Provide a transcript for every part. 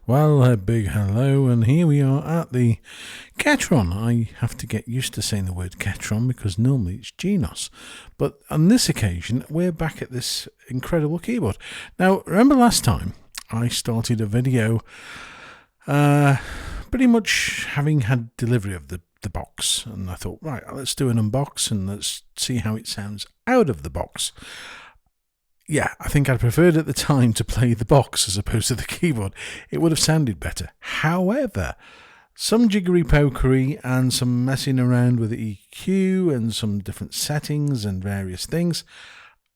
Well, a big hello, and here we are at the Ketron. I have to get used to saying the word Ketron because normally it's Genos. But on this occasion, we're back at this incredible keyboard. Now, remember last time I started a video pretty much having had delivery of the box, and I thought, right, let's do an unbox and let's see how it sounds out of the box. Yeah, I think I preferred at the time to play the box as opposed to the keyboard. It would have sounded better. However, some jiggery pokery and some messing around with the EQ and some different settings and various things,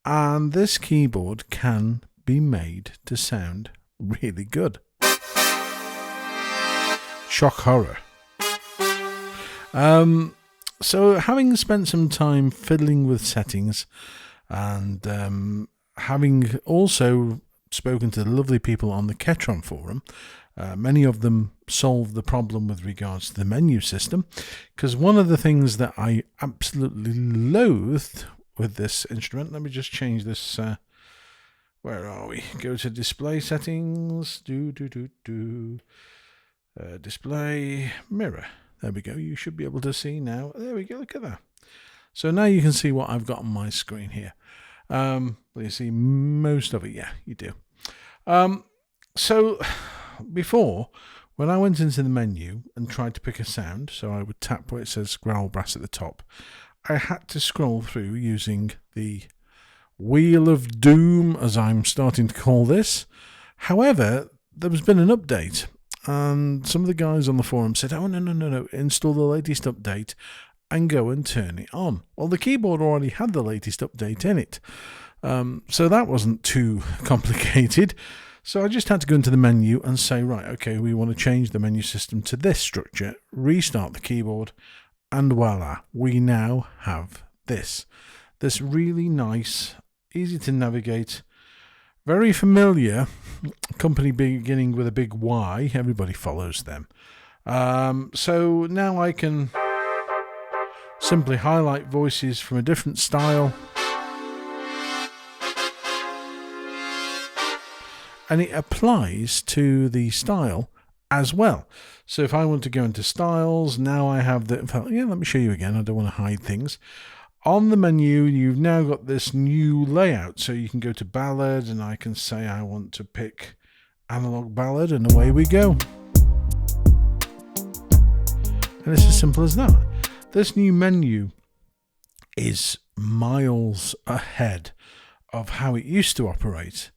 and this keyboard can be made to sound really good. Shock horror. So having spent some time fiddling with settings and having also spoken to the lovely people on the Ketron forum, many of them solved the problem with regards to the menu system, because one of the things that I absolutely loathed with this instrument, let me just change this, where are we? Go to display settings, display mirror. There we go. You should be able to see now. There we go. Look at that. So now you can see what I've got on my screen here. You see most of it. Yeah, you do. So before, when I went into the menu and tried to pick a sound, so I would tap where it says growl brass at the top, I had to scroll through using the Wheel of Doom, as I'm starting to call this. However, there's been an update, and some of the guys on the forum said, oh, no, install the latest update and go and turn it on. Well, the keyboard already had the latest update in it, so that wasn't too complicated. So I just had to go into the menu and say, right, okay, we want to change the menu system to this structure, restart the keyboard, and voila, we now have this really nice, easy to navigate, very familiar company beginning with a big Y. Everybody follows them. So now I can simply highlight voices from a different style, and it applies to the style as well. So if I want to go into styles, now I have the, yeah, let me show you again, I don't want to hide things. On the menu, you've now got this new layout, so you can go to Ballad, and I can say I want to pick analog ballad, and away we go. And it's as simple as that. This new menu is miles ahead of how it used to operate.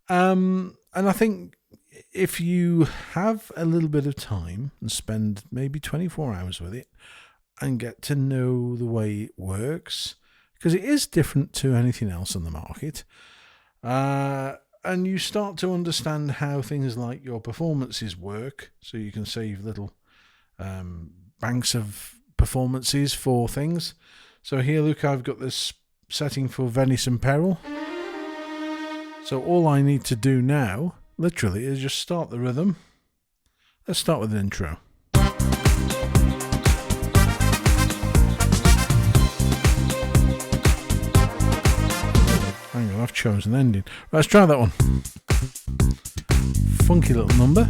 And I think if you have a little bit of time and spend maybe 24 hours with it and get to know the way it works, because it is different to anything else on the market, and you start to understand how things like your performances work, so you can save little banks of performances for things. So here, look, I've got this setting for Venice and Peril. So all I need to do now, literally, is just start the rhythm. Let's start with an intro. Hang on, I've chosen ending. Right, let's try that one. Funky little number.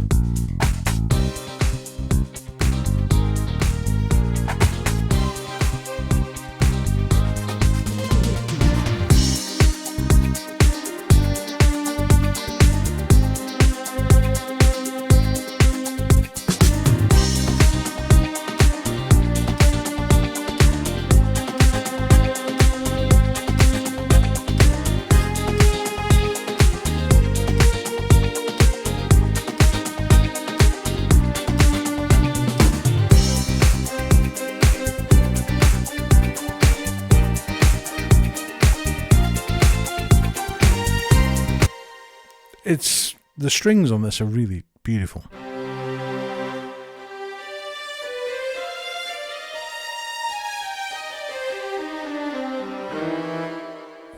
The strings on this are really beautiful.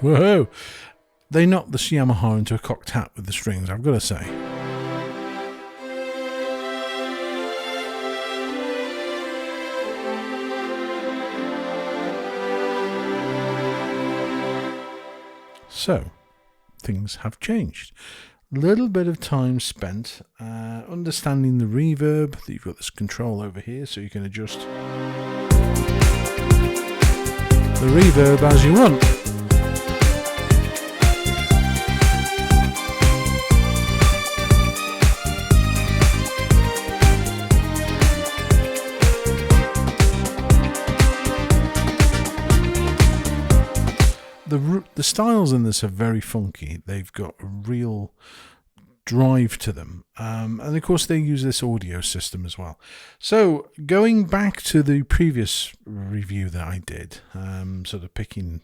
Whoa! They knocked the Yamaha into a cocked hat with the strings, I've got to say. So, things have changed. little bit of time spent understanding the reverb. That you've got this control over here, so you can adjust the reverb as you want. The styles in this are very funky. They've got a real drive to them, and of course they use this audio system as well. So going back to the previous review that I did, sort of picking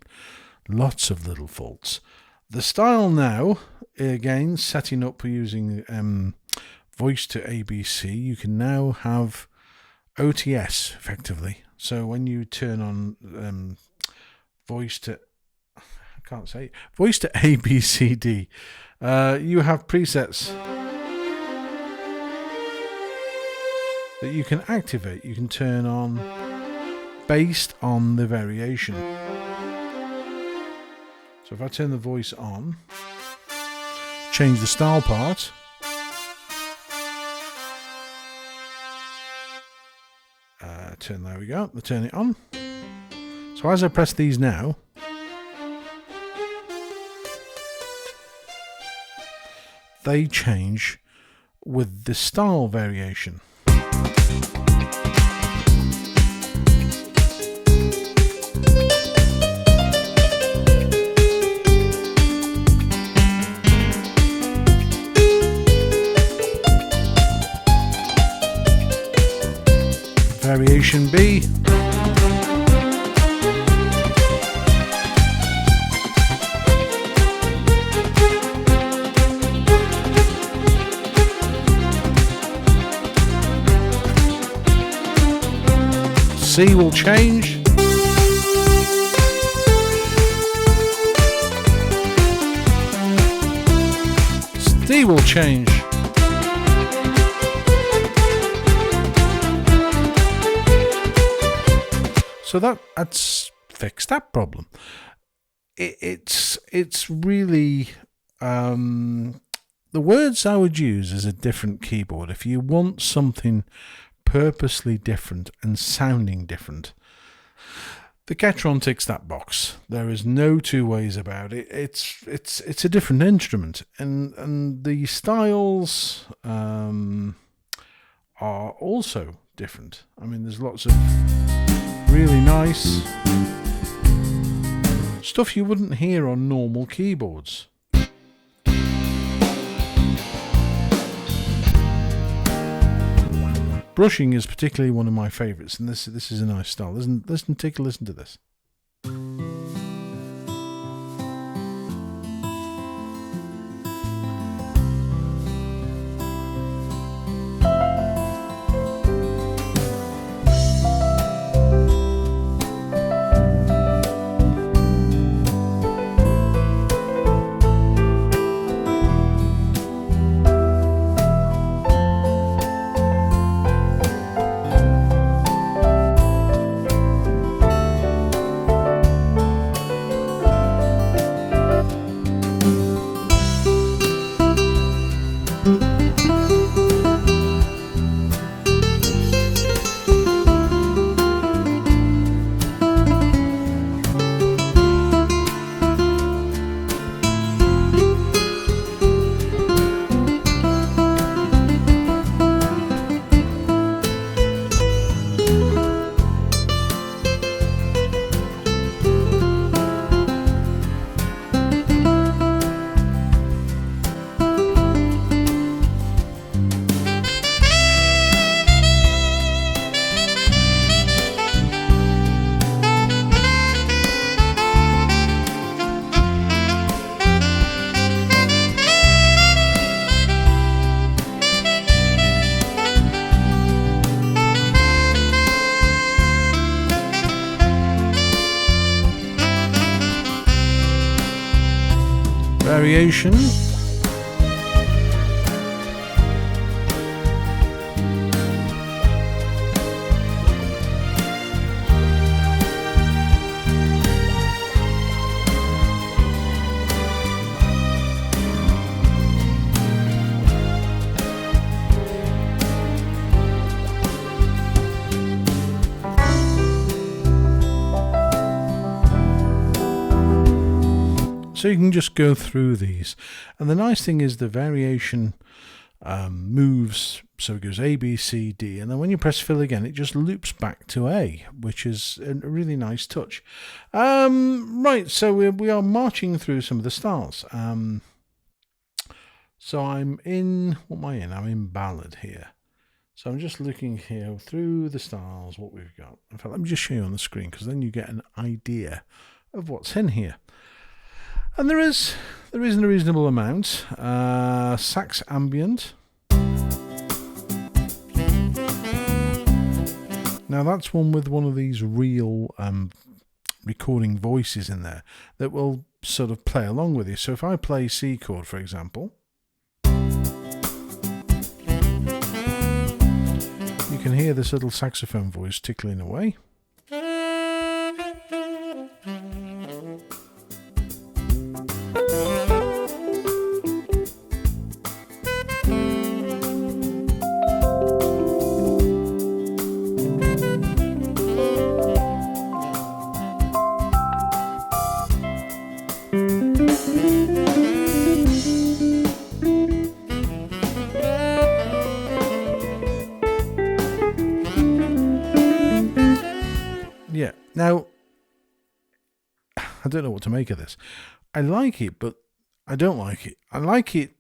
lots of little faults. The style now, again, setting up using voice to ABC, you can now have OTS effectively. So when you turn on voice to ABCD, you have presets that you can activate, you can turn on based on the variation. So if I turn the voice on, change the style part, there we go, turn it on. So as I press these now, they change with the style variation. Variation B. C will change. D will change. So that's fixed that problem. It's really the words I would use is a different keyboard. If you want something purposely different and sounding different, the Ketron ticks that box. There is no two ways about it. It's a different instrument, and the styles are also different. I mean, there's lots of really nice stuff you wouldn't hear on normal keyboards. Brushing is particularly one of my favourites, and this is a nice style. Take a listen to this. Variation. So you can just go through these. And the nice thing is the variation moves, so it goes A, B, C, D, and then when you press fill again, it just loops back to A, which is a really nice touch. Right, so we are marching through some of the styles. So I'm in, what am I in? I'm in Ballad here. So I'm just looking here through the styles, what we've got. In fact, let me just show you on the screen, because then you get an idea of what's in here. And there is a reasonable amount. Sax ambient. Now that's one with one of these real recording voices in there that will sort of play along with you. So if I play C chord, for example, you can hear this little saxophone voice tickling away. Yeah, now, I don't know what to make of this. I like it, but I don't like it. I like it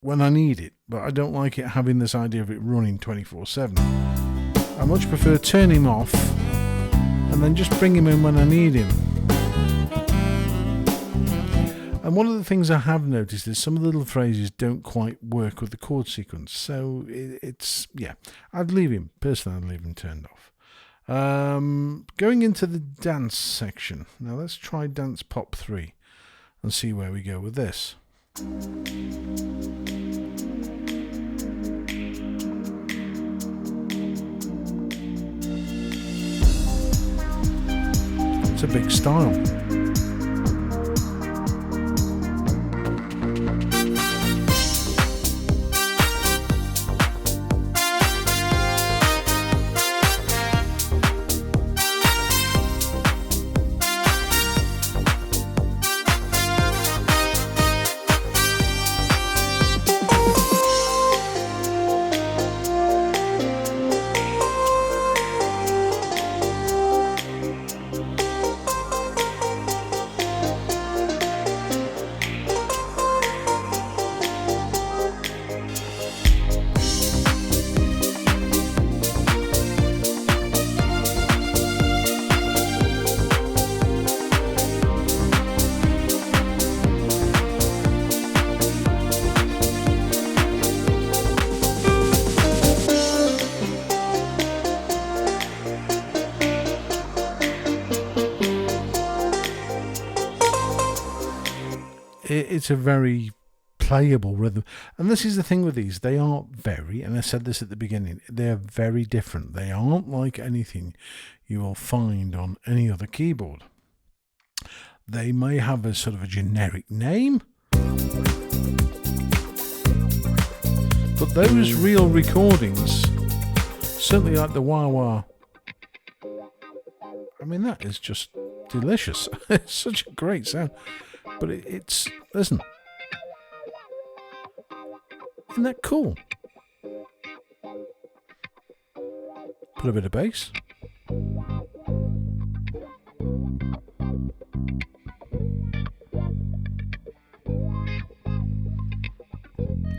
when I need it, but I don't like it having this idea of it running 24/7. I much prefer turn him off and then just bring him in when I need him. And one of the things I have noticed is some of the little phrases don't quite work with the chord sequence. So it's, yeah, I'd leave him. Personally, I'd leave him turned off. Going into the dance section. Now let's try Dance Pop 3 and see where we go with this. It's a big style. It's a very playable rhythm, and this is the thing with these, they are very, and I said this at the beginning, they're very different. They aren't like anything you will find on any other keyboard. They may have a sort of a generic name, but those real recordings, certainly like the wah wah, I mean, that is just delicious. It's such a great sound. But it's, listen, isn't that cool? Put a bit of bass.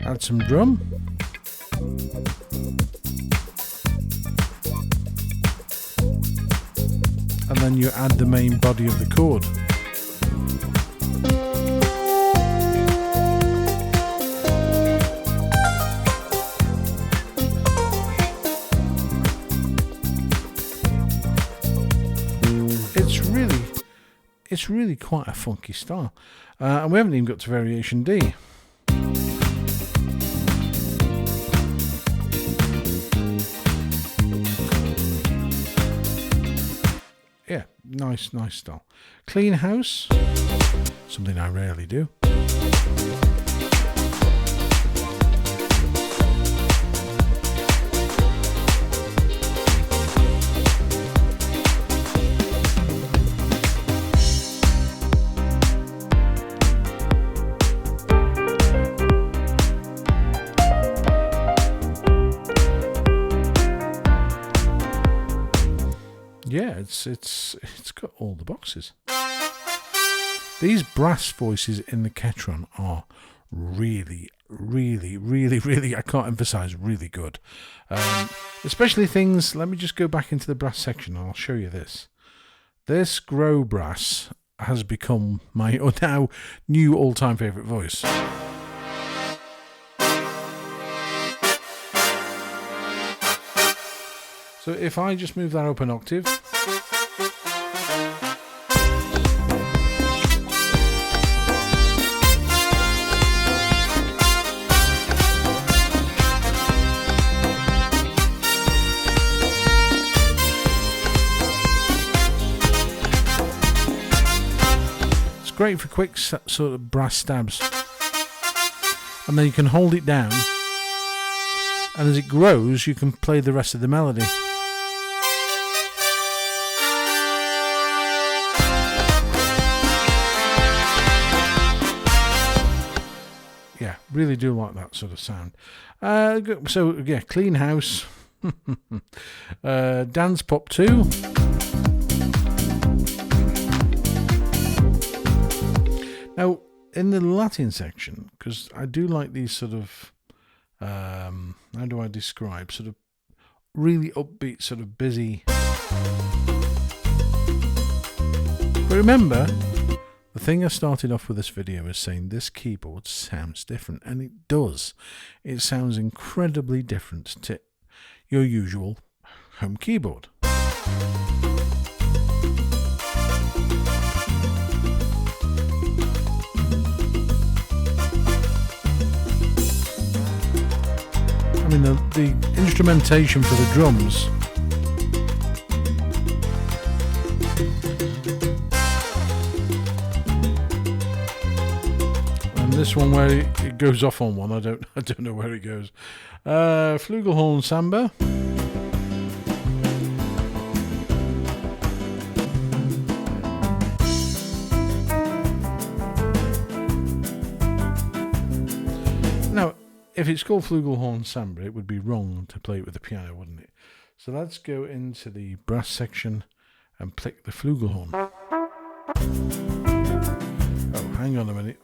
Add some drum. And then you add the main body of the chord. It's really quite a funky style. And we haven't even got to variation D. Yeah, nice style. Clean house, something I rarely do. it's got all the boxes. These brass voices in the Ketron are really, I can't emphasize, really good. Especially things, let me just go back into the brass section and I'll show you this. This Grow brass has become my now new all-time favorite voice. So if I just move that up an octave, it's great for quick sort of brass stabs, and then you can hold it down, and as it grows you can play the rest of the melody. Yeah, really do like that sort of sound. So yeah, Clean House, Dance Pop 2. Now, in the Latin section, because I do like these sort of, how do I describe, sort of really upbeat, sort of busy. But remember, the thing I started off with this video is saying this keyboard sounds different, and it does. It sounds incredibly different to your usual home keyboard. I mean, the instrumentation for the drums, and this one where it goes off on one, I don't know where it goes. Flugelhorn Samba. Now, if it's called Flugelhorn Samba, it would be wrong to play it with the piano, wouldn't it? So let's go into the brass section and pick the flugelhorn. Oh, hang on a minute.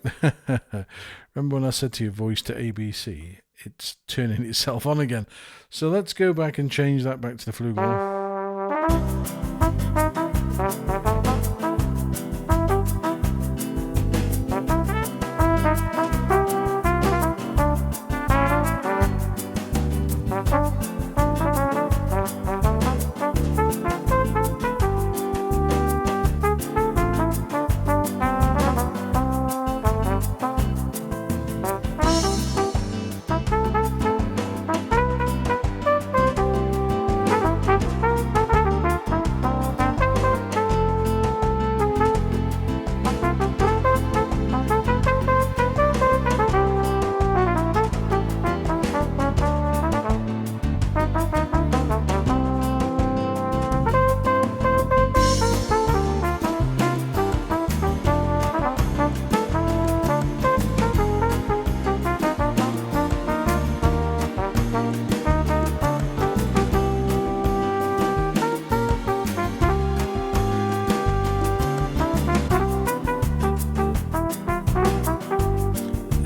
Remember when I said to you voice to ABC? It's turning itself on again. So let's go back and change that back to the flugelhorn.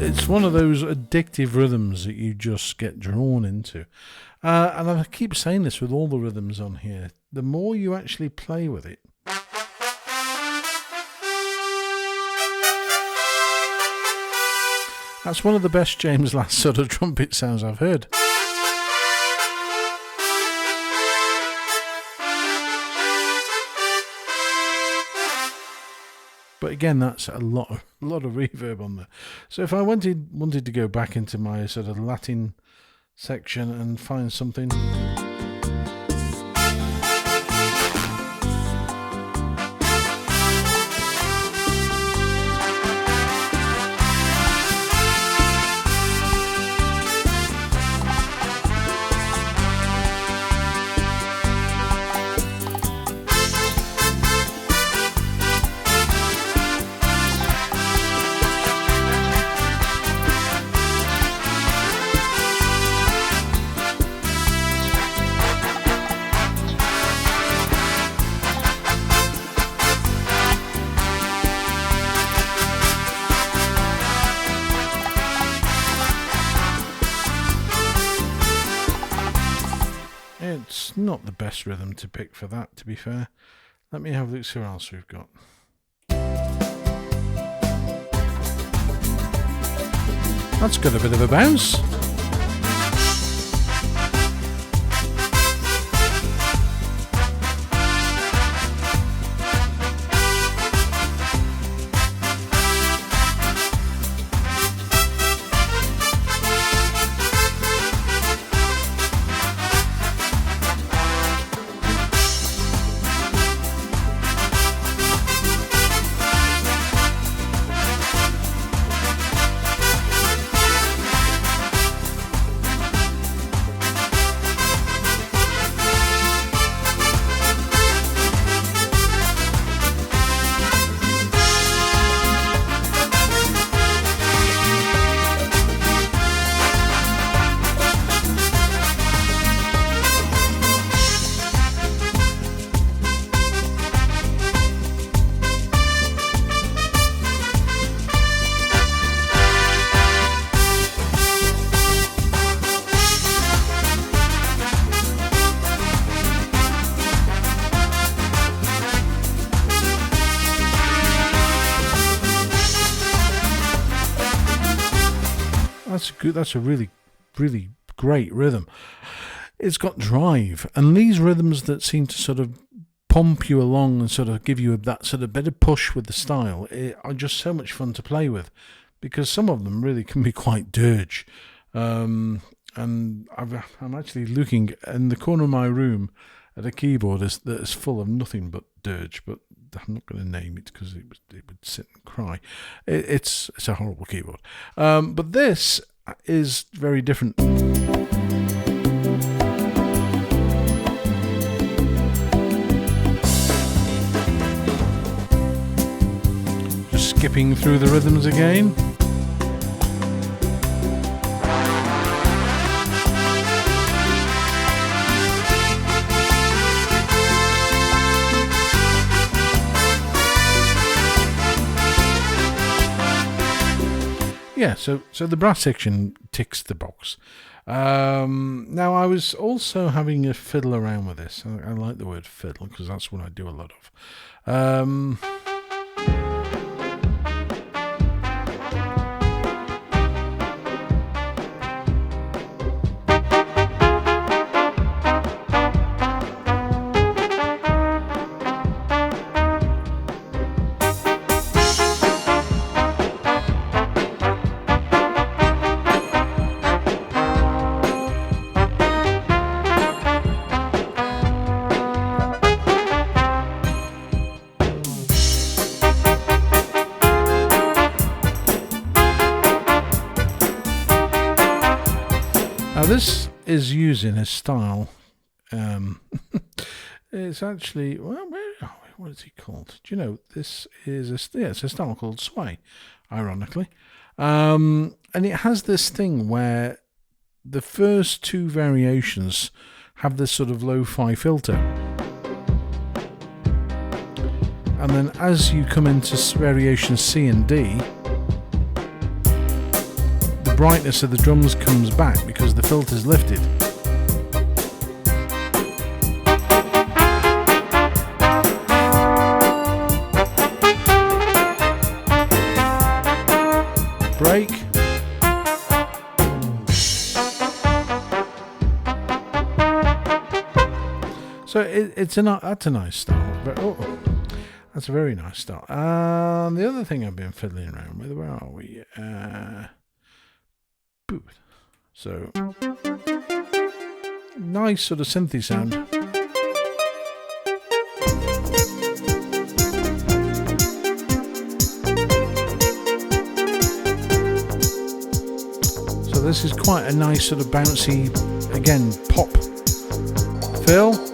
It's one of those addictive rhythms that you just get drawn into. And I keep saying this with all the rhythms on here. The more you actually play with it, that's one of the best James Last sort of trumpet sounds I've heard. But again, that's a lot of reverb on there. So if I wanted to go back into my sort of Latin section and find something. it's not the best rhythm to pick for that, to be fair. Let me have a look, see what else we've got. That's got a bit of a bounce. That's a really, really great rhythm. It's got drive, and these rhythms that seem to sort of pump you along and sort of give you that sort of bit of push with the style are just so much fun to play with, because some of them really can be quite dirge. And I'm actually looking in the corner of my room at a keyboard that is full of nothing but dirge, but I'm not going to name it because it would sit and cry. It's a horrible keyboard. But this is very different. Just skipping through the rhythms again. Yeah, so the brass section ticks the box. Now, I was also having a fiddle around with this. I like the word fiddle because that's what I do a lot of. Now this is using a style. It's actually, well, where are we? What is it called? Do you know? This is it's a style called sway, ironically, and it has this thing where the first two variations have this sort of lo-fi filter, and then as you come into variations C and D, the brightness of the drums comes back because the filter's lifted. Break. So that's a nice style. But, that's a very nice style. The other thing I've been fiddling around with, where are we? Booth. So nice sort of synthy sound. So this is quite a nice sort of bouncy, again, pop feel.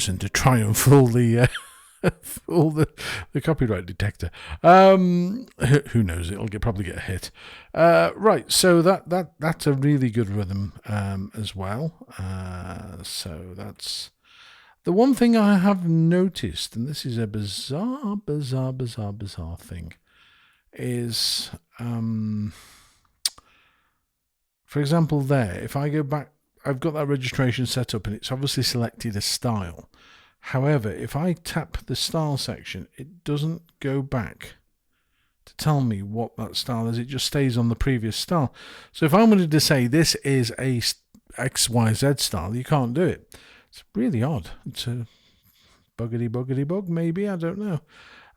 frozen to try and fool the fool the copyright detector. Who knows? It'll probably get a hit. Right, so that's a really good rhythm as well. So that's the one thing I have noticed, and this is a bizarre thing, is for example there, if I go back, I've got that registration set up and it's obviously selected a style. However, if I tap the style section, it doesn't go back to tell me what that style is. It just stays on the previous style. So if I wanted to say this is a XYZ style, you can't do it. It's really odd. It's a buggity bug, maybe. I don't know.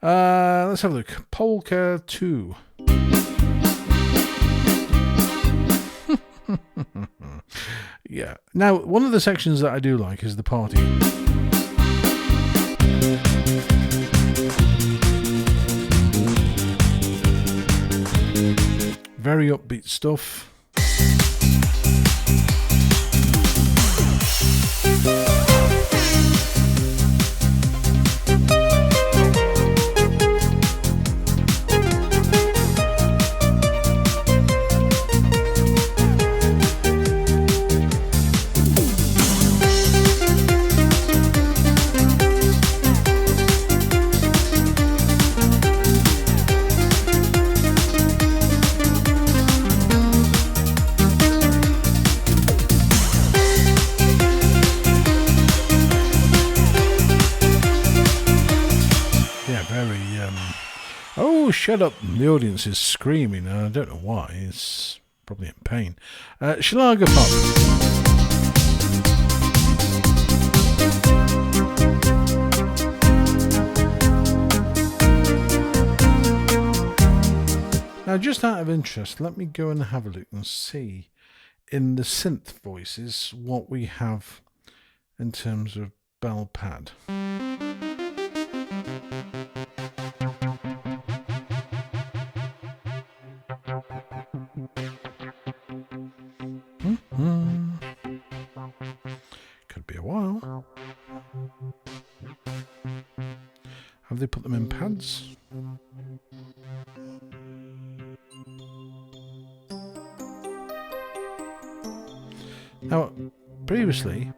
Let's have a look. Polka 2. Yeah. Now, one of the sections that I do like is the party. Very upbeat stuff. Oh, shut up. The audience is screaming, and I don't know why. It's probably in pain. Schlager pop. Now, just out of interest, let me go and have a look and see in the synth voices what we have in terms of bell pad. Could be a while. Have they put them in pads? Now, previously,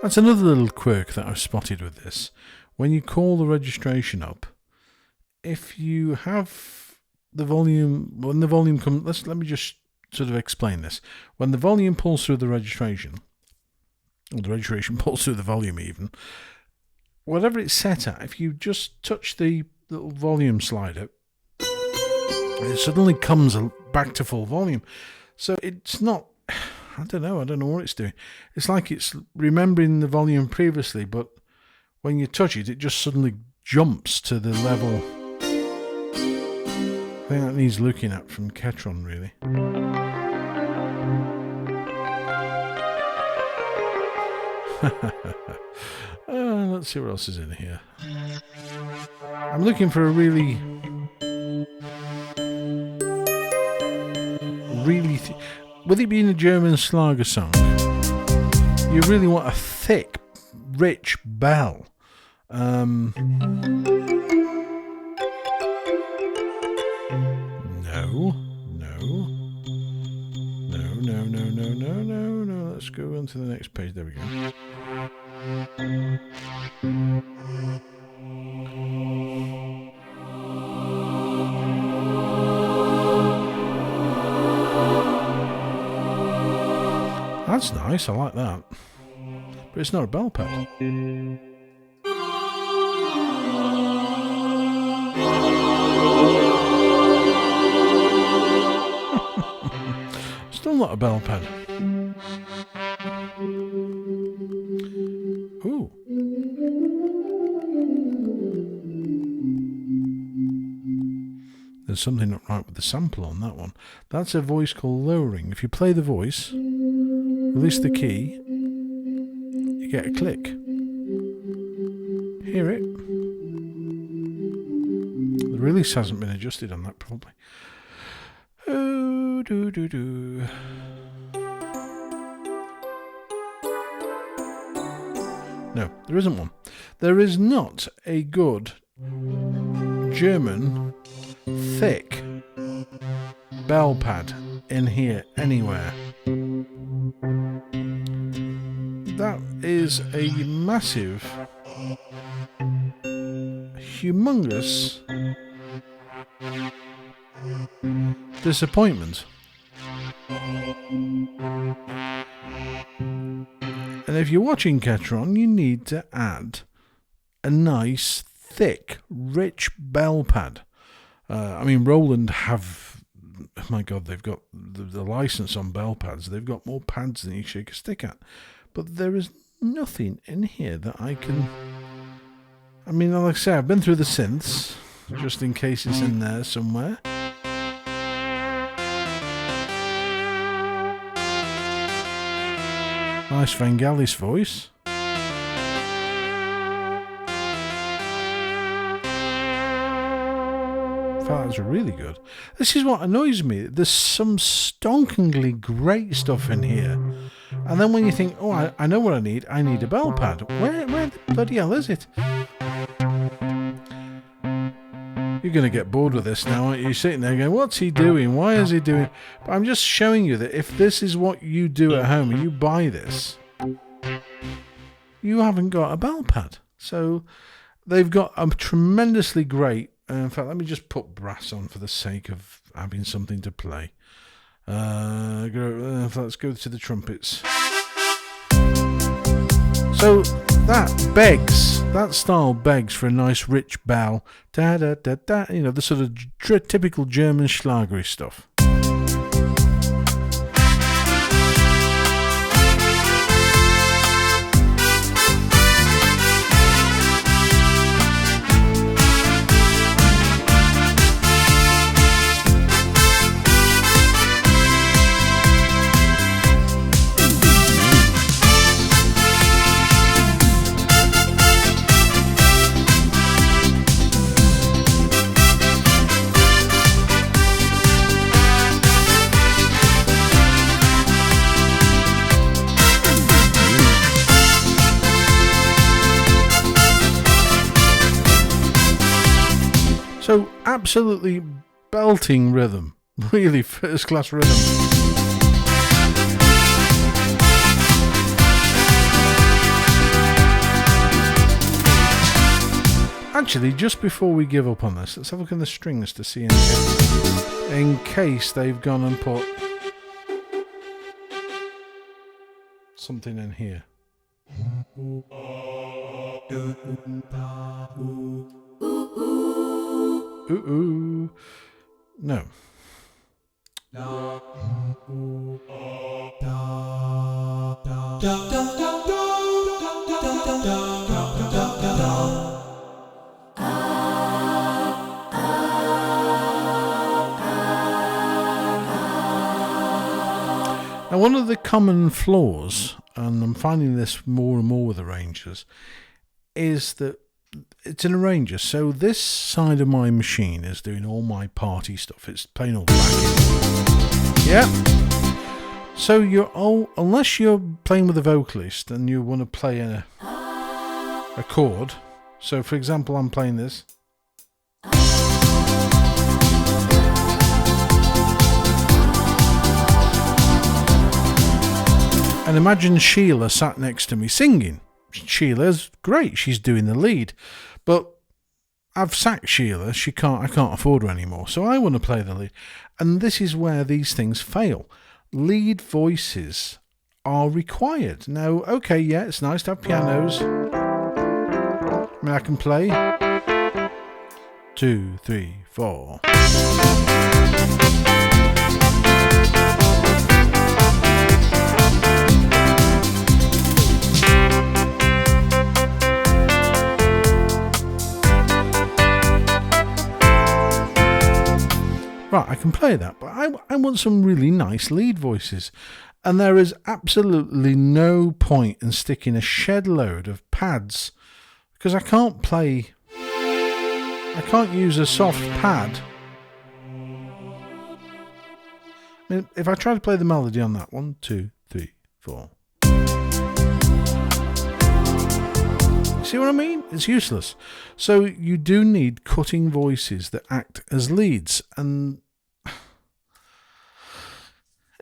that's another little quirk that I've spotted with this. When you call the registration up, if you have the volume, when the volume comes, let me just sort of explain this. When the volume pulls through the registration, or the registration pulls through the volume even, whatever it's set at, if you just touch the little volume slider, it suddenly comes back to full volume. So it's not, I don't know what it's doing. It's like it's remembering the volume previously, but when you touch it, it just suddenly jumps to the level. I think that needs looking at from Ketron, really. Let's see what else is in here. I'm looking for a really with it being a German Schlager song, you really want a thick, rich bell. No. Let's go on to the next page. There we go. That's nice, I like that. But it's not a bell pad. Still not a bell pad. Ooh. There's something not right with the sample on that one. That's a voice called lowering. If you play the voice, release the key, you get a click. Hear it? release hasn't been adjusted on that probably. Oh, do. No, there isn't one. There is not a good German thick bell pad in here anywhere. That is a massive, humongous disappointment. And if you're watching Ketron, you need to add a nice, thick, rich bell pad. I mean, Roland have, oh my God, they've got the license on bell pads. They've got more pads than you shake a stick at. But there is nothing in here that I can... I mean, like I say, I've been through the synths, just in case it's in there somewhere. Nice Vangelis voice. That's really good. This is what annoys me. There's some stonkingly great stuff in here. And then when you think, oh, I know what I need a bell pad. Where the bloody hell is it? You're going to get bored with this now, aren't you? You're sitting there going, what's he doing? Why is he doing... But I'm just showing you that if this is what you do at home and you buy this, you haven't got a bell pad. So they've got a tremendously great... in fact, let me just put brass on for the sake of having something to play. Let's go to the trumpets. So that style begs for a nice rich bell. Da da da da. You know, the sort of typical German schlagery stuff. So absolutely belting rhythm, really first class rhythm. Actually, just before we give up on this, let's have a look in the strings to see in case they've gone and put something in here. Ooh. No. Now, one of the common flaws, and I'm finding this more and more with arrangers, is that it's an arranger. So this side of my machine is doing all my party stuff. It's playing all the backing. Yeah. So unless you're playing with a vocalist and you want to play a chord. So for example, I'm playing this. And imagine Sheila sat next to me singing. Sheila's great. She's doing the lead. But I've sacked Sheila. I can't afford her anymore. So I want to play the lead. And this is where these things fail. Lead voices are required. Now, okay, yeah, it's nice to have pianos. I mean, I can play 2, 3, 4. Right, I can play that, but I want some really nice lead voices. And there is absolutely no point in sticking a shed load of pads, because I can't play I can't use a soft pad. I mean, if I try to play the melody on that, 1, 2, 3, 4. See what I mean? It's useless. So you do need cutting voices that act as leads, and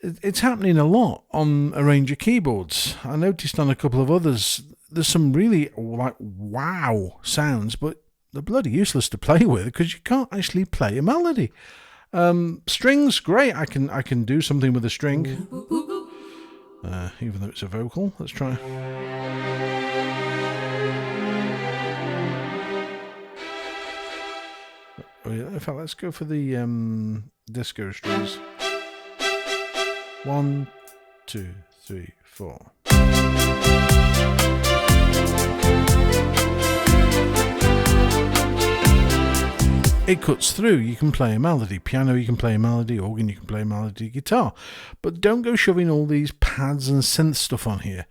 it's happening a lot on a range of keyboards. I noticed on a couple of others, there's some really like wow sounds, but they're bloody useless to play with because you can't actually play a melody. Strings, great. I can do something with a string, even though it's a vocal. Let's try. In fact, let's go for the disco strings. 1, 2, 3, 4. It cuts through. You can play a melody. Piano, you can play a melody. Organ, you can play a melody. Guitar. But don't go shoving all these pads and synth stuff on here.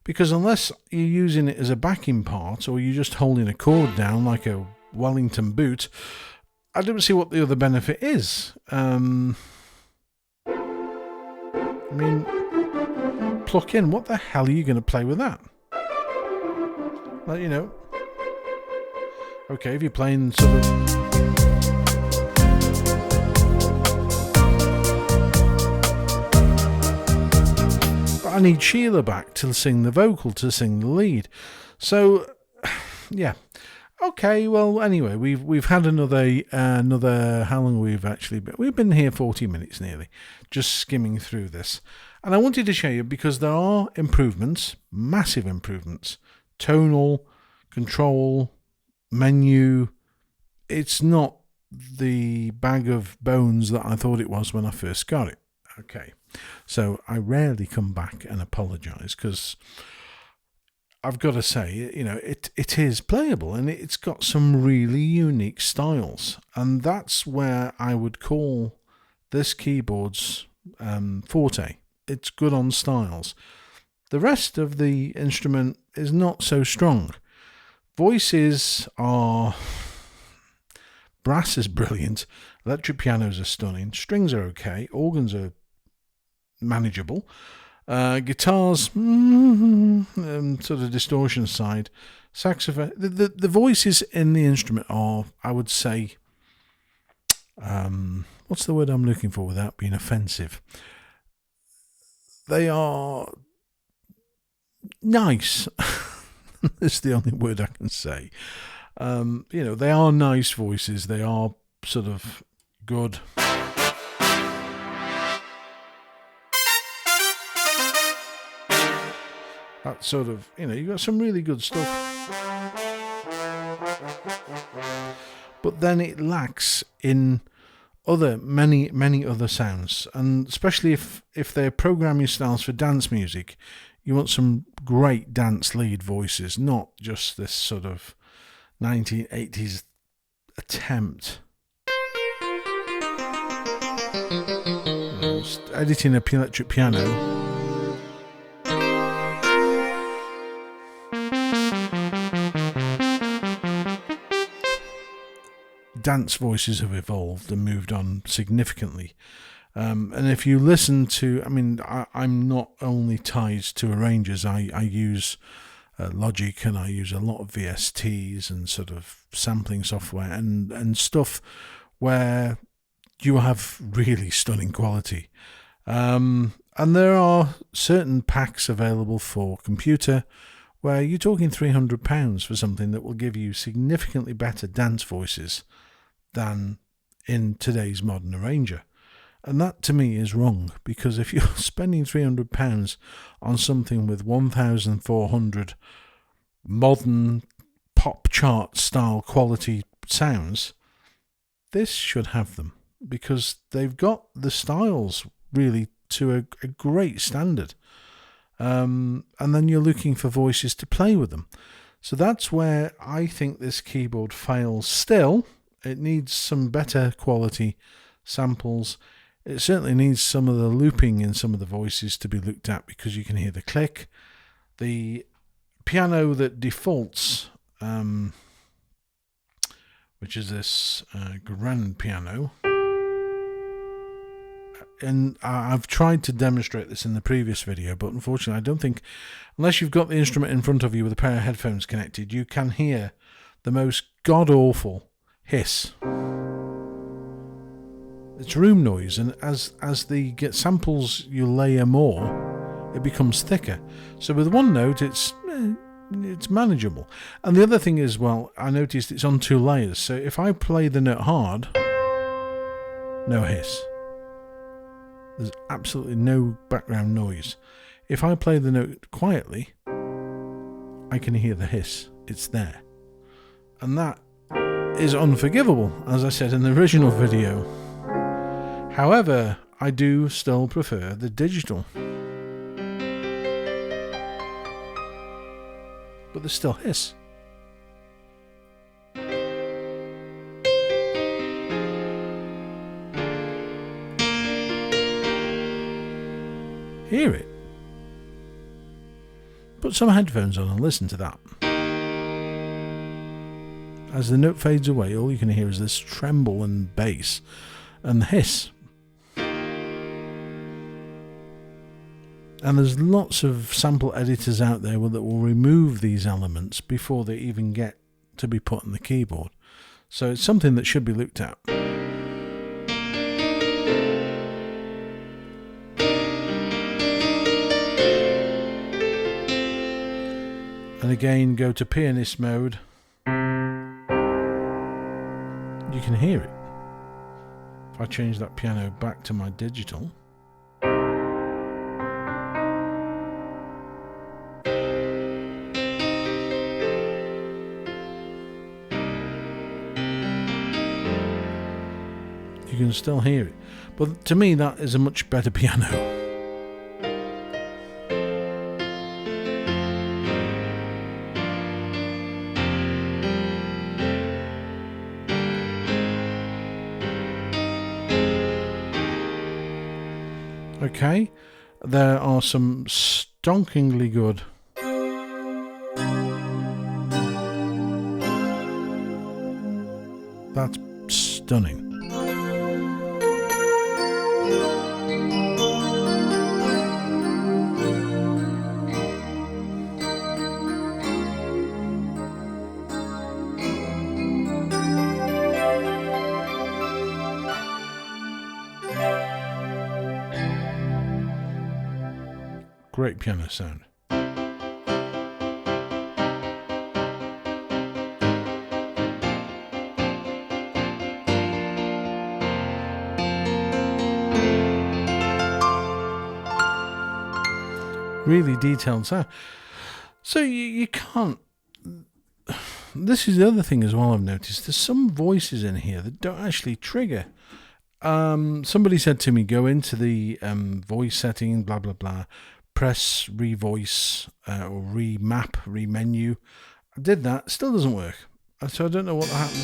Because unless you're using it as a backing part or you're just holding a chord down like a Wellington boot, I don't see what the other benefit is. I mean, pluck in. What the hell are you going to play with that? Like, you know. Okay, if you're playing sort of. But I need Sheila back to sing the vocal, to sing the lead. So, yeah. Okay, well, anyway, we've had another. How long we've actually been? We've been here 40 minutes nearly, just skimming through this, and I wanted to show you because there are improvements, massive improvements, tonal, control, menu. It's not the bag of bones that I thought it was when I first got it. Okay, so I rarely come back and apologise because I've got to say, you know, it is playable and it's got some really unique styles, and that's where I would call this keyboard's forte. It's good on styles. The rest of the instrument is not so strong. Voices are. Brass is brilliant. Electric pianos are stunning. Strings are okay. Organs are manageable. Guitars, sort of distortion side. Saxophone. The voices in the instrument are, I would say, what's the word I'm looking for without being offensive? They are nice. That's the only word I can say. You know, they are nice voices. They are sort of good. That sort of, you know, you've got some really good stuff. But then it lacks in many other sounds. And especially if they're programming styles for dance music, you want some great dance lead voices, not just this sort of 1980s attempt. You know, editing a electric piano. Dance voices have evolved and moved on significantly. And if you listen to, I mean, I'm not only tied to arrangers, I use Logic and I use a lot of VSTs and sort of sampling software and stuff where you have really stunning quality. And there are certain packs available for computer where you're talking £300 for something that will give you significantly better dance voices than in today's modern arranger. And that to me is wrong, because if you're spending £300 on something with 1,400 modern pop chart style quality sounds, this should have them, because they've got the styles really to a great standard. And then you're looking for voices to play with them. So that's where I think this keyboard fails still. It needs some better quality samples. It certainly needs some of the looping in some of the voices to be looked at, because you can hear the click. The piano that defaults which is this grand piano. And I've tried to demonstrate this in the previous video, but unfortunately I don't think, unless you've got the instrument in front of you with a pair of headphones connected, you can hear the most god-awful hiss. It's room noise, and as the samples you layer more, it becomes thicker. So with one note, it's manageable. And the other thing is, well, I noticed it's on 2 layers. So if I play the note hard, no hiss. There's absolutely no background noise. If I play the note quietly, I can hear the hiss. It's there. And that is unforgivable, as I said in the original video. However, I do still prefer the digital. But there's still hiss. Hear it. Put some headphones on and listen to that. As the note fades away, all you can hear is this tremble and bass and the hiss. And there's lots of sample editors out there that will remove these elements before they even get to be put on the keyboard. So it's something that should be looked at. And again, go to pianist mode. You can hear it. If I change that piano back to my digital, you can still hear it. But to me, that is a much better piano. Okay, there are some stonkingly good that's stunning. Great piano sound. Really detailed sound. So you can't... This is the other thing as well I've noticed. There's some voices in here that don't actually trigger. Somebody said to me, go into the voice setting, blah, blah, blah. Press revoice or remap, remenu. I did that, still doesn't work. So I don't know what happened.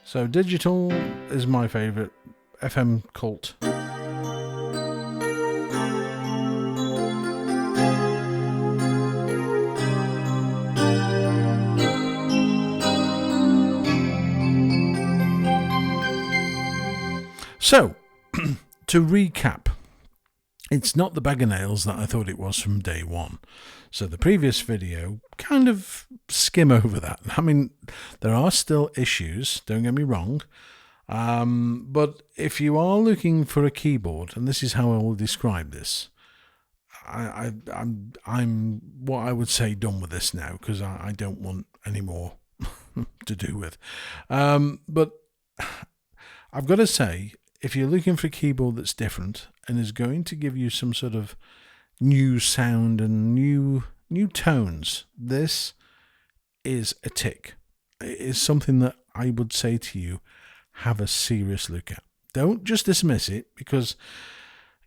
So digital is my favourite. FM cult. So, to recap, it's not the bag of nails that I thought it was from day one. So the previous video, kind of skim over that. I mean, there are still issues, don't get me wrong. But if you are looking for a keyboard, and this is how I will describe this, I'm what I would say done with this now, because I don't want any more to do with. But I've got to say, if you're looking for a keyboard that's different and is going to give you some sort of new sound and new tones, this is a tick. It is something that I would say to you, have a serious look at. Don't just dismiss it, because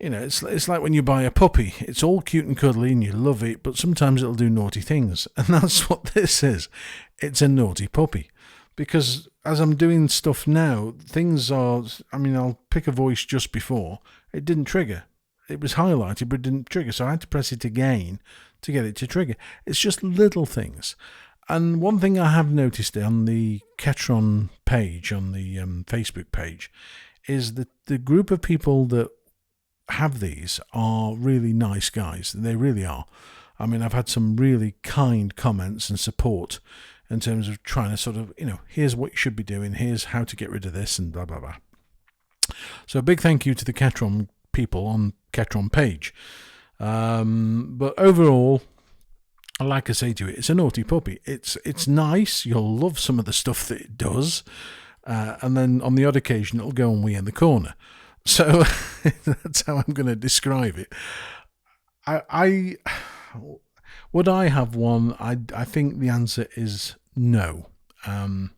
you know it's like when you buy a puppy. It's all cute and cuddly and you love it, but sometimes it'll do naughty things, and that's what this is. It's a naughty puppy. Because as I'm doing stuff now, things are, I mean, I'll pick a voice just before, it didn't trigger. It was highlighted, but it didn't trigger. So I had to press it again to get it to trigger. It's just little things. And one thing I have noticed on the Ketron page, on the Facebook page, is that the group of people that have these are really nice guys. They really are. I mean, I've had some really kind comments and support in terms of trying to sort of, here's what you should be doing, here's how to get rid of this, and blah, blah, blah. So a big thank you to the Ketron people on Ketron page. But overall, like I say to you, it's a naughty puppy. It's nice. You'll love some of the stuff that it does. And then on the odd occasion, it'll go and wee in the corner. So that's how I'm going to describe it. Would I have one? I think the answer is no. And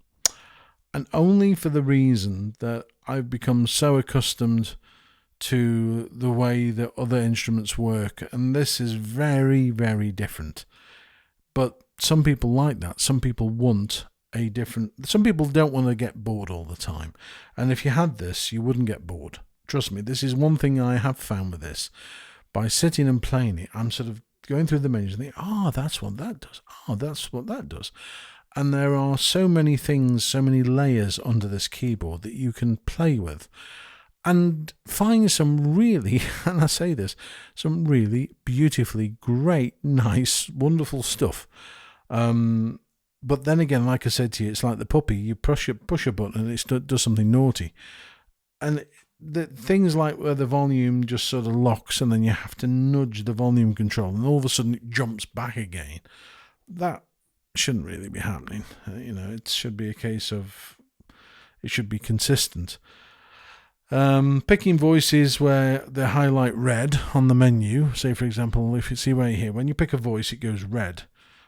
only for the reason that I've become so accustomed to the way that other instruments work. And this is very, very different. But some people like that. Some people want some people don't want to get bored all the time. And if you had this, you wouldn't get bored. Trust me, this is one thing I have found with this. By sitting and playing it, I'm sort of going through the menus and thinking, that's what that does. That's what that does. And there are so many things, so many layers under this keyboard that you can play with. And find some really, and I say this, some really beautifully great, nice, wonderful stuff. But then again, like I said to you, it's like the puppy. You push a button and it does something naughty. And the things like where the volume just sort of locks and then you have to nudge the volume control and all of a sudden it jumps back again. That shouldn't really be happening. It should be a case of, it should be consistent. Picking voices where they highlight red on the menu. Say, for example, if you see right here, when you pick a voice, it goes red.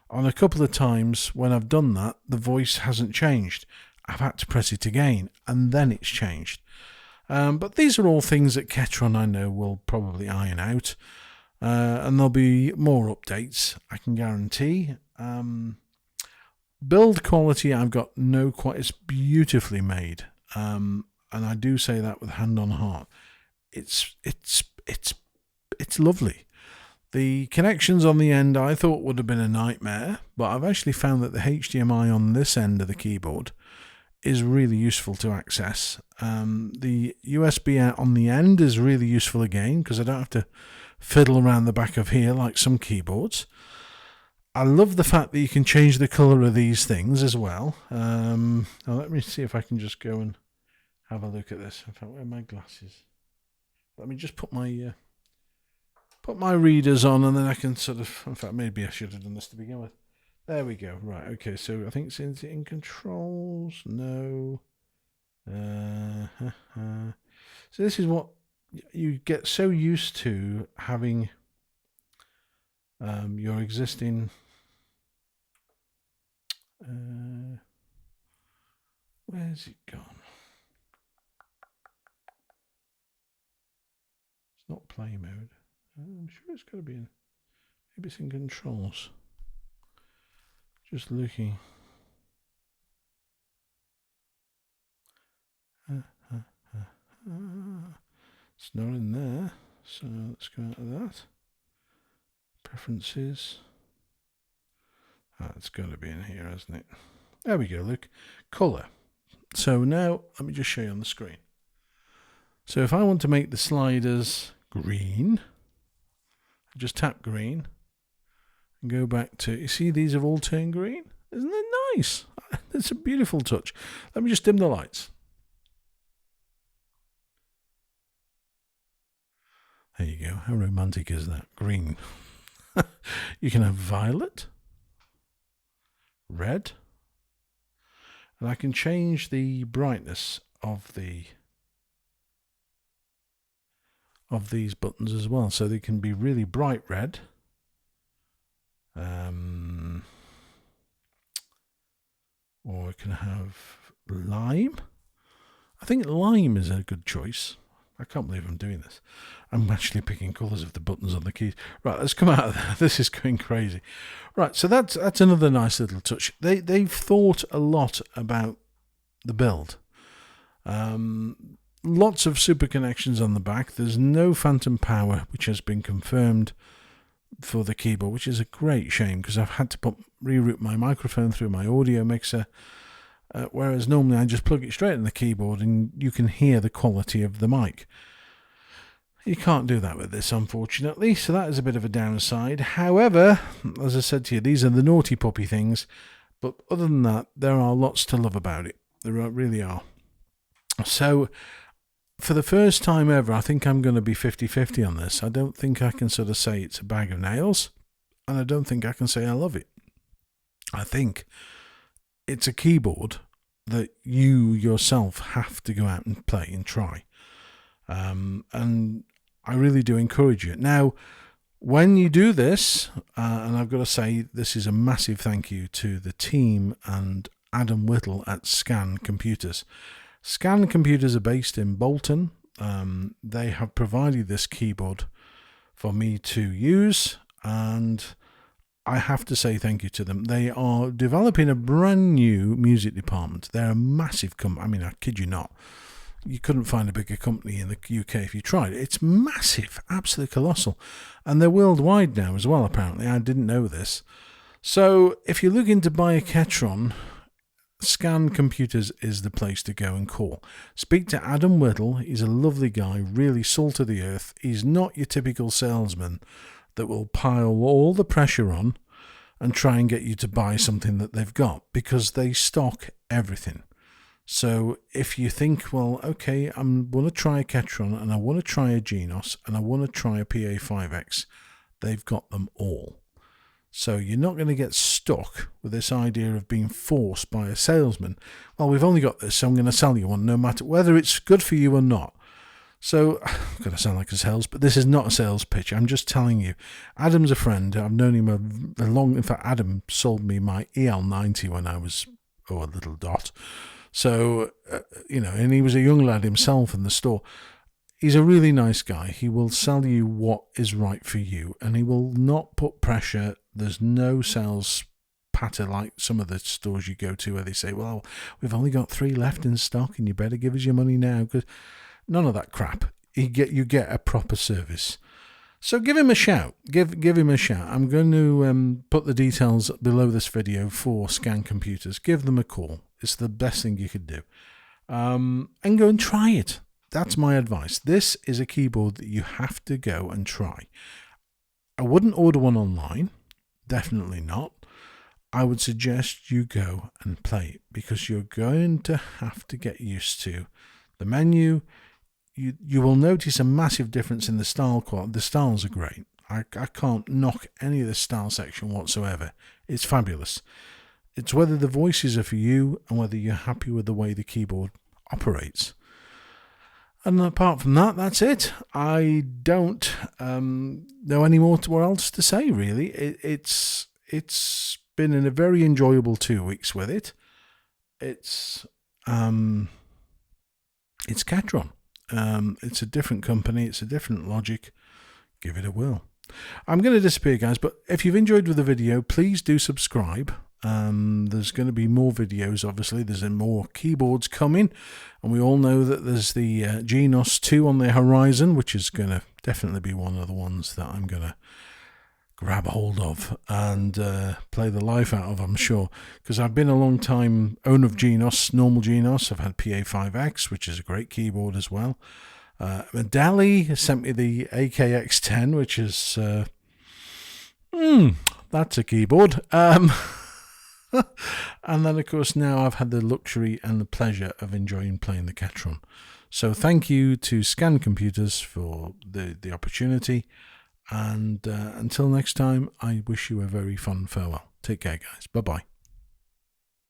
On a couple of times when I've done that, the voice hasn't changed. I've had to press it again, and then it's changed. But these are all things that Ketron, I know, will probably iron out. And there'll be more updates, I can guarantee. Build quality, I've got no quite. It's beautifully made. And I do say that with hand on heart. It's lovely. The connections on the end I thought would have been a nightmare, but I've actually found that the HDMI on this end of the keyboard is really useful to access. The USB out on the end is really useful again because I don't have to fiddle around the back of here like some keyboards. I love the fact that you can change the colour of these things as well. Now let me see if I can just go and have a look at this. In fact, where are my glasses? Let me just put my readers on and then I can sort of, in fact, maybe I should have done this to begin with. There we go. Right, okay, so I think it's in controls. No. So this is what you get so used to having your existing where's it gone? It's not play mode. I'm sure it's got to be in. Maybe it's in controls. Just looking. It's not in there. So let's go out of that. Preferences. It's got to be in here, hasn't it? There we go. Look, color. So now let me just show you on the screen. So if I want to make the sliders green, I just tap green and go back to, you see these have all turned green? Isn't it nice? It's a beautiful touch. Let me just dim the lights. There you go. How romantic is that? Green. You can have violet, red, and I can change the brightness of these buttons as well, so they can be really bright red, or I can have lime. I think lime is a good choice. I can't believe I'm doing this. I'm actually picking colours of the buttons on the keys. Right, let's come out of there. This is going crazy. Right, so that's another nice little touch. They've thought a lot about the build. Lots of super connections on the back. There's no phantom power, which has been confirmed for the keyboard, which is a great shame because I've had to reroute my microphone through my audio mixer, whereas normally I just plug it straight in the keyboard and you can hear the quality of the mic. You can't do that with this, unfortunately, so that is a bit of a downside. However, as I said to you, these are the naughty puppy things, but other than that, there are lots to love about it. There really are. So for the first time ever, I think I'm going to be 50-50 on this. I don't think I can sort of say it's a bag of nails, and I don't think I can say I love it. I think it's a keyboard that you yourself have to go out and play and try. And I really do encourage you. Now, when you do this, and I've got to say this is a massive thank you to the team and Adam Whittle at Scan Computers. Scan Computers are based in Bolton. They have provided this keyboard for me to use, and I have to say thank you to them. They are developing a brand new music department. They're a massive company. I mean, I kid you not. You couldn't find a bigger company in the UK if you tried. It's massive, absolutely colossal. And they're worldwide now as well, apparently. I didn't know this. So if you're looking to buy a Ketron, Scan Computers is the place to go and call. Speak to Adam Whittle. He's a lovely guy, really salt of the earth. He's not your typical salesman that will pile all the pressure on and try and get you to buy something that they've got, because they stock everything. So if you think, well, okay, I want to try a Ketron and I want to try a Genos and I want to try a PA5X, they've got them all. So you're not going to get stuck with this idea of being forced by a salesman. Well, we've only got this, so I'm going to sell you one, no matter whether it's good for you or not. So, I'm going to sound like a sales, but this is not a sales pitch. I'm just telling you. Adam's a friend. I've known him a long... In fact, Adam sold me my EL90 when I was, a little dot. So, and he was a young lad himself in the store. He's a really nice guy. He will sell you what is right for you, and he will not put pressure. There's no sales patter like some of the stores you go to where they say, well, we've only got 3 left in stock and you better give us your money now. Because none of that crap. You get a proper service. So give him a shout. Give him a shout. I'm going to put the details below this video for Scan Computers. Give them a call. It's the best thing you could do. And go and try it. That's my advice. This is a keyboard that you have to go and try. I wouldn't order one online. Definitely not. I would suggest you go and play it, because you're going to have to get used to the menu. You will notice a massive difference in the style quality. The styles are great. I can't knock any of the style section whatsoever. It's fabulous. It's whether the voices are for you and whether you're happy with the way the keyboard operates. And apart from that, that's it. I don't know any more what else to say, really. It's been a very enjoyable 2 weeks with it. It's Ketron. It's a different company. It's a different logic. Give it a whirl. I'm going to disappear, guys, but if you've enjoyed the video, please do subscribe. There's going to be more videos, obviously. There's more keyboards coming, and we all know that there's the Genos 2 on the horizon, which is going to definitely be one of the ones that I'm going to grab hold of and play the life out of, I'm sure, because I've been a long time owner of Genos, normal Genos. I've had PA5X, which is a great keyboard as well. Medali sent me the AKX10, which is that's a keyboard. And then, of course, now I've had the luxury and the pleasure of enjoying playing the Ketron. So thank you to Scan Computers for the opportunity. And until next time, I wish you a very fun farewell. Take care, guys. Bye-bye.